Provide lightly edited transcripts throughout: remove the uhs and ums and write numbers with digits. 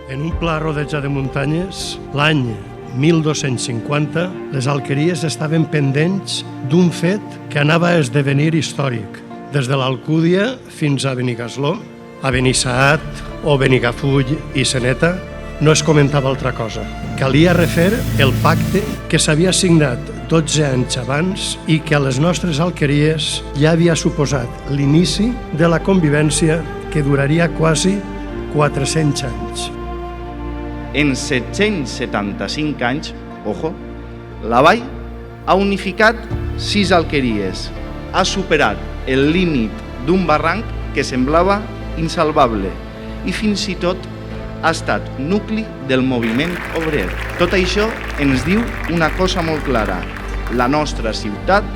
En un pla rodeja de muntanyes, l'any 1250, les alqueries estaven pendents d'un fet que anava a esdevenir històric. Des de l'Alcúdia fins a Benigasló, a Benissaat o Benigafull i Seneta, no es comentava altra cosa. Calia refer el pacte que s'havia signat 12 anys abans i que a les nostres alqueries ja havia suposat l'inici de la convivència que duraria quasi 400 anys. En 775 anys, ojo, la vall ha unificat 6 alqueries, ha superat el límit d'un barranc que semblava insalvable i fins i tot ha estat nucli del moviment obrer. Tot això ens diu una cosa molt clara: la nostra ciutat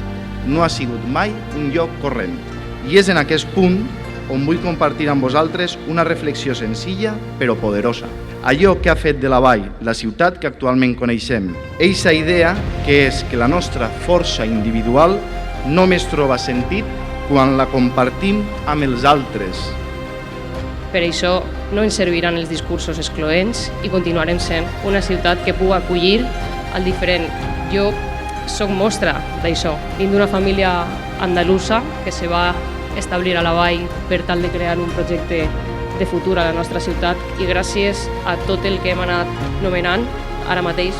no ha sigut mai un lloc corrent. I és en aquest punt on vull compartir amb vosaltres una reflexió senzilla però poderosa. Allò que ha fet de la vall la ciutat que actualment coneixem. Eixa idea que és que la nostra força individual només troba sentit quan la compartim amb els altres. Per això no ens serviran els discursos excloents i continuarem sent una ciutat que pugui acollir el diferent. Jo soc mostra d'això. Vinc d'una família andalusa que se va establir a la vall per tal de crear un projecte de futur a la nostra ciutat i gràcies a tot el que hem anat nomenant, ara mateix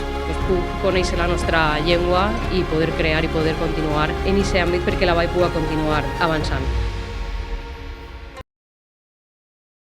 puc conèixer la nostra llengua i poder crear i poder continuar en aquest àmbit perquè la vall pugui continuar avançant.